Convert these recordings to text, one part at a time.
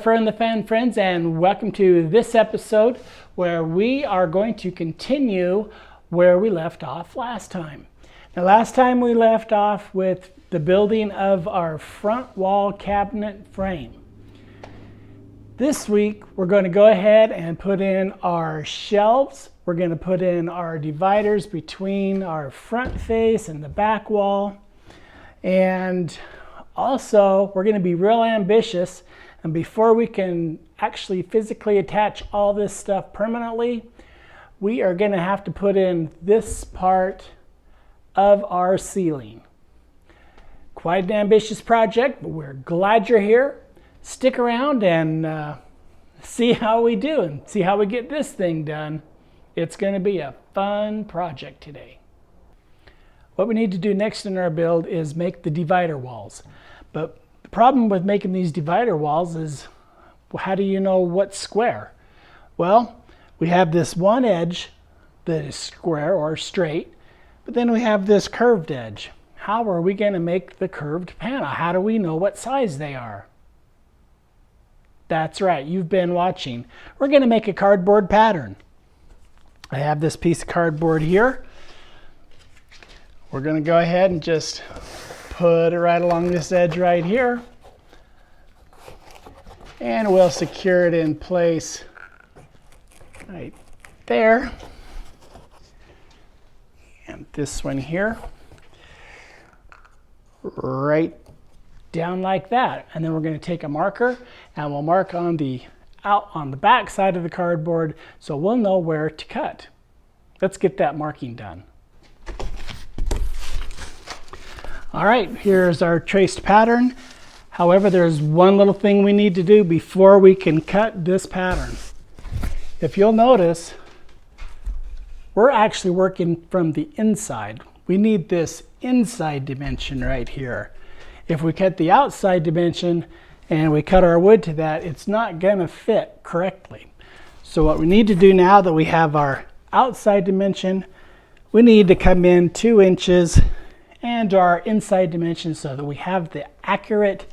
Fern the Fan friends, and welcome to this episode where we are going to continue where we left off last time. Now, last time we left off with the building of our front wall cabinet frame. This week we're going to go ahead and put in our shelves. We're going to put in our dividers between our front face and the back wall. And also, we're going to be real ambitious, and before we can actually physically attach all this stuff permanently, we are going to have to put in this part of our ceiling. Quite an ambitious project, but we're glad you're here. Stick around and see how we do and see how we get this thing done. It's going to be a fun project today. What we need to do next in our build is make the divider walls. But the problem with making these divider walls is, well, how do you know what's square? Well, we have this one edge that is square or straight, but then we have this curved edge. How are we going to make the curved panel? How do we know what size they are? That's right, you've been watching. We're going to make a cardboard pattern. I have this piece of cardboard here. We're going to go ahead and just put it right along this edge right here. And we'll secure it in place right there. And this one here, right down like that. And then we're going to take a marker and we'll mark on the back side of the cardboard so we'll know where to cut. Let's get that marking done. All right, here's our traced pattern. However, there's one little thing we need to do before we can cut this pattern. If you'll notice, we're actually working from the inside. We need this inside dimension right here. If we cut the outside dimension and we cut our wood to that, it's not going to fit correctly. So what we need to do now that we have our outside dimension, we need to come in 2 inches and our inside dimension so that we have the accurate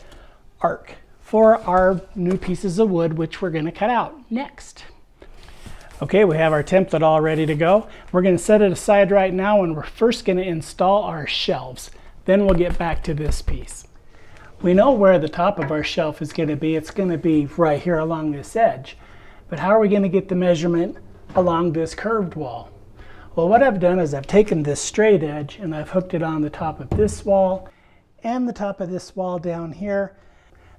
arc for our new pieces of wood, which we're going to cut out next. Okay, we have our template all ready to go. We're going to set it aside right now, and we're first going to install our shelves. Then we'll get back to this piece. We know where the top of our shelf is going to be. It's going to be right here along this edge. But how are we going to get the measurement along this curved wall? Well, what I've done is I've taken this straight edge and I've hooked it on the top of this wall and the top of this wall down here.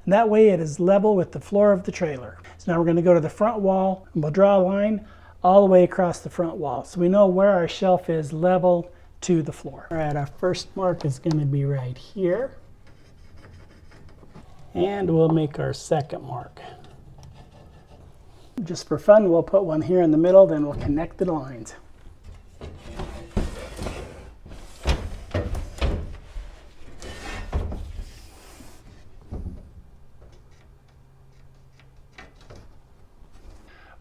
And that way it is level with the floor of the trailer. So now we're going to go to the front wall and we'll draw a line all the way across the front wall. So we know where our shelf is level to the floor. All right, our first mark is going to be right here. And we'll make our second mark. Just for fun, we'll put one here in the middle, then we'll connect the lines.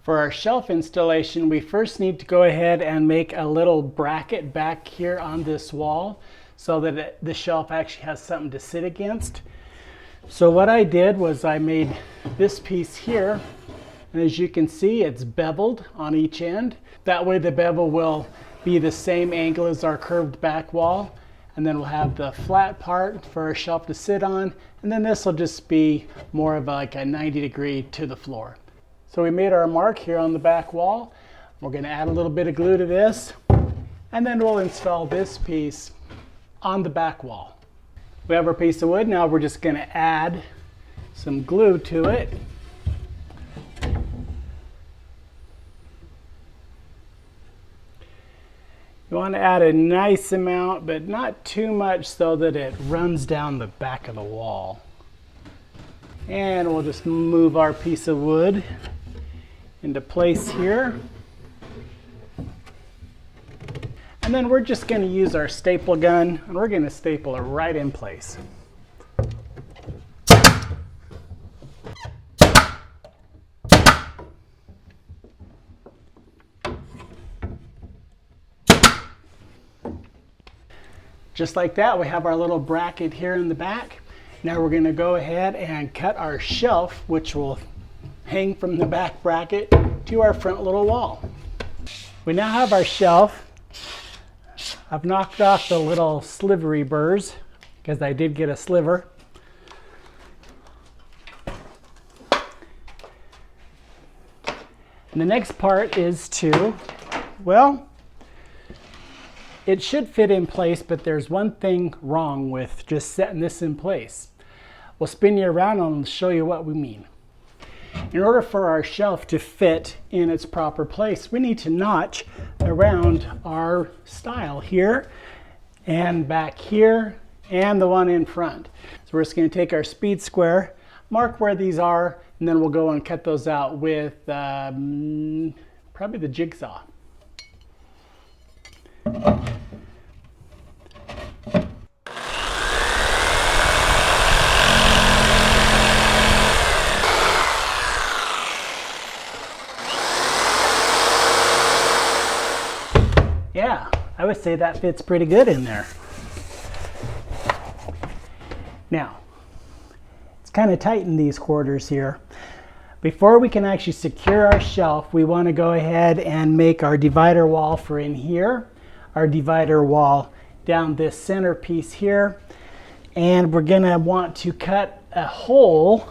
For our shelf installation, we first need to go ahead and make a little bracket back here on this wall so that the shelf actually has something to sit against. So what I did was I made this piece here, and as you can see, it's beveled on each end. That way the bevel will be the same angle as our curved back wall, and then we'll have the flat part for our shelf to sit on, and then this will just be more of like a 90-degree to the floor. So we made our mark here on the back wall. We're going to add a little bit of glue to this, and then we'll install this piece on the back wall. We have our piece of wood. Now we're just going to add some glue to it. You want to add a nice amount, but not too much so that it runs down the back of the wall. And we'll just move our piece of wood into place here. And then we're just going to use our staple gun and we're going to staple it right in place. Just like that, we have our little bracket here in the back. Now we're going to go ahead and cut our shelf, which will hang from the back bracket to our front little wall. We now have our shelf. I've knocked off the little slivery burrs because I did get a sliver. And the next part is to, well, it should fit in place, but there's one thing wrong with just setting this in place. We'll spin you around and show you what we mean. In order for our shelf to fit in its proper place, we need to notch around our stile here and back here and the one in front. So we're just going to take our speed square, mark where these are, and then we'll go and cut those out with probably the jigsaw. Yeah, I would say that fits pretty good in there. Now, it's kind of tight in these quarters here. Before we can actually secure our shelf, we want to go ahead and make our divider wall for in here, our divider wall down this center piece here, and we're going to want to cut a hole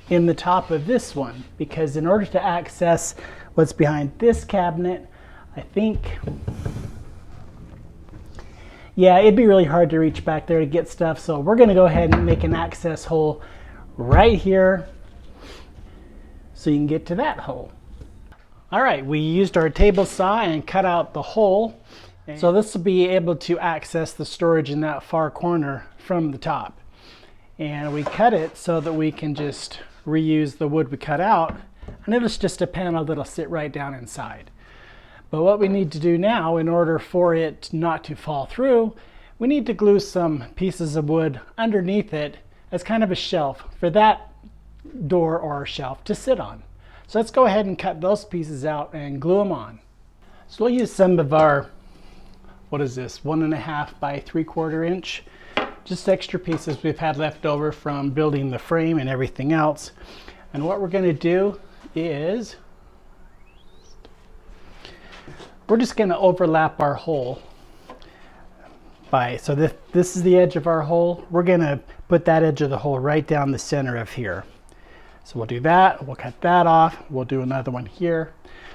in the top of this one, because in order to access what's behind this cabinet, I think, yeah, it'd be really hard to reach back there to get stuff, so we're going to go ahead and make an access hole right here so you can get to that hole. All right, we used our table saw and cut out the hole, so this will be able to access the storage in that far corner from the top. And we cut it so that we can just reuse the wood we cut out, and it's just a panel that'll sit right down inside. But what we need to do now, in order for it not to fall through, we need to glue some pieces of wood underneath it as kind of a shelf for that door or shelf to sit on. So let's go ahead and cut those pieces out and glue them on. So we'll use some of our, what is this, 1.5 by 3/4 inch, just extra pieces we've had left over from building the frame and everything else. And what we're going to do is we're just going to overlap our hole by, so this is the edge of our hole. We're going to put that edge of the hole right down the center of here. So we'll do that, we'll cut that off, we'll do another one here.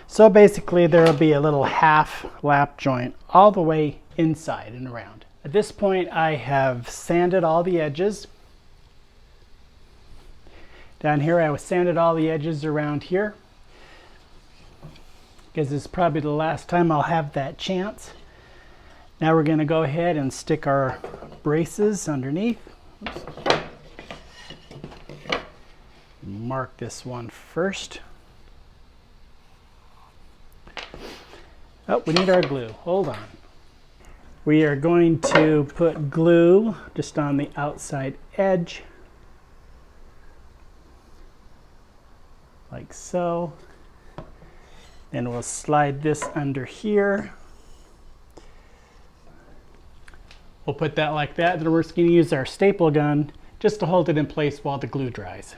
So basically there will be a little half lap joint all the way inside and around. At this point I have sanded all the edges. Down here I sanded all the edges around here, because this is probably the last time I'll have that chance. Now we're going to go ahead and stick our braces underneath. Oops. Mark this one first. Oh, we need our glue. Hold on. We are going to put glue just on the outside edge, like so. Then we'll slide this under here. We'll put that like that. Then we're just going to use our staple gun just to hold it in place while the glue dries.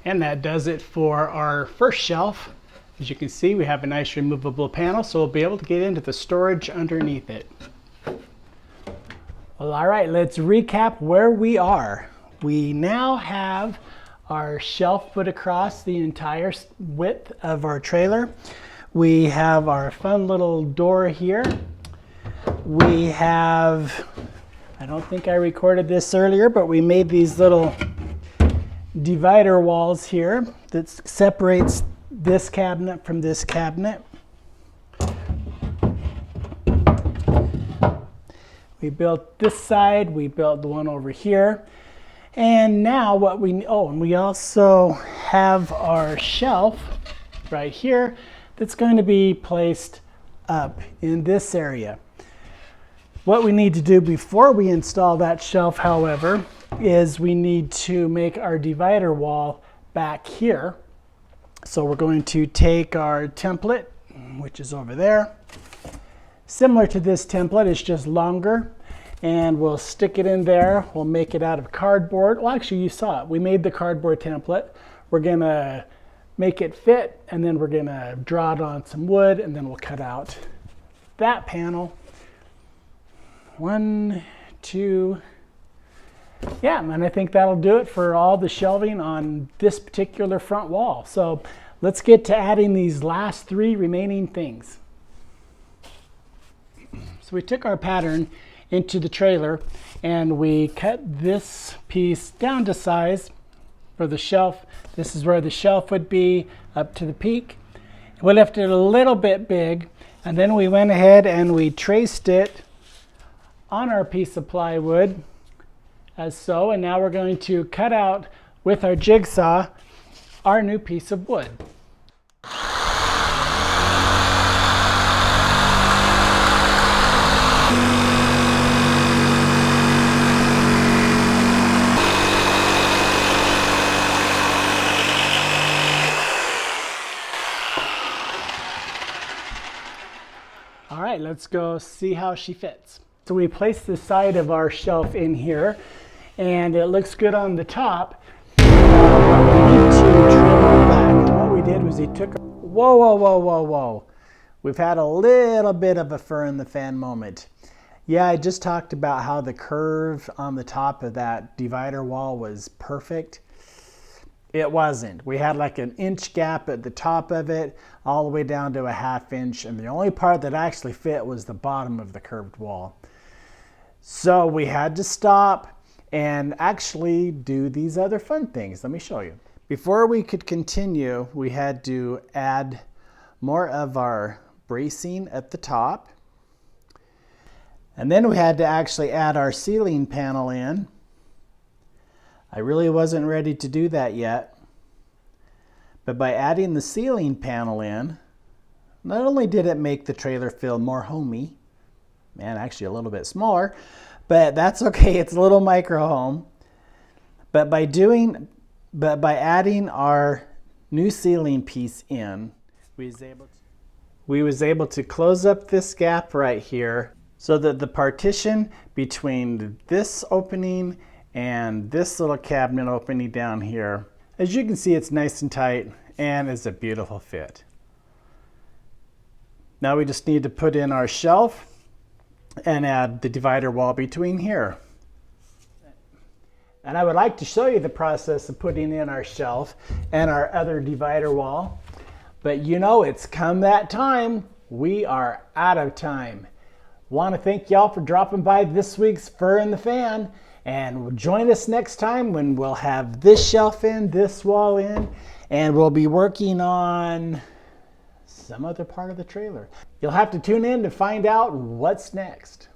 And that does it for our first shelf. As you can see, we have a nice removable panel, so we'll be able to get into the storage underneath it. Well, all right, let's recap where we are. We now have our shelf put across the entire width of our trailer. We have our fun little door here. We have, I don't think I recorded this earlier, but we made these little divider walls here that separates this cabinet from this cabinet. We built this side, we built the one over here. And now what we, oh, and we also have our shelf right here that's going to be placed up in this area. What we need to do before we install that shelf, however, is we need to make our divider wall back here. So we're going to take our template, which is over there, Similar to this template, it's just longer. And we'll stick it in there. We'll make it out of cardboard. Well, actually, you saw it. We made the cardboard template. We're going to make it fit, and then we're going to draw it on some wood, and then we'll cut out that panel. 1, 2. Yeah, and I think that'll do it for all the shelving on this particular front wall. So let's get to adding these last 3 remaining things. So we took our pattern into the trailer and we cut this piece down to size for the shelf. This is where the shelf would be up to the peak. We left it a little bit big, and then we went ahead and we traced it on our piece of plywood as so, and now we're going to cut out with our jigsaw our new piece of wood. All right, let's go see how she fits. So we placed the side of our shelf in here, and it looks good on the top. We need to trim the back. And what we did was he took, whoa. We've had a little bit of a fur in the fan moment. Yeah, I just talked about how the curve on the top of that divider wall was perfect. It wasn't. We had like an inch gap at the top of it, all the way down to a 1/2 inch, and the only part that actually fit was the bottom of the curved wall. So we had to stop and actually do these other fun things. Let me show you. Before we could continue, we had to add more of our bracing at the top. And then we had to actually add our ceiling panel in. I really wasn't ready to do that yet. But by adding the ceiling panel in, not only did it make the trailer feel more homey, and actually a little bit smaller, but that's okay, it's a little micro home. But by adding our new ceiling piece in, we was able to close up this gap right here so that the partition between this opening and this little cabinet opening down here, as you can see, it's nice and tight and is a beautiful fit. Now we just need to put in our shelf and add the divider wall between here. And I would like to show you the process of putting in our shelf and our other divider wall, but you know, it's come that time. We are out of time. Want to thank y'all for dropping by this week's Fur in the Fan, and join us next time when we'll have this shelf in, this wall in, and we'll be working on some other part of the trailer. You'll have to tune in to find out what's next.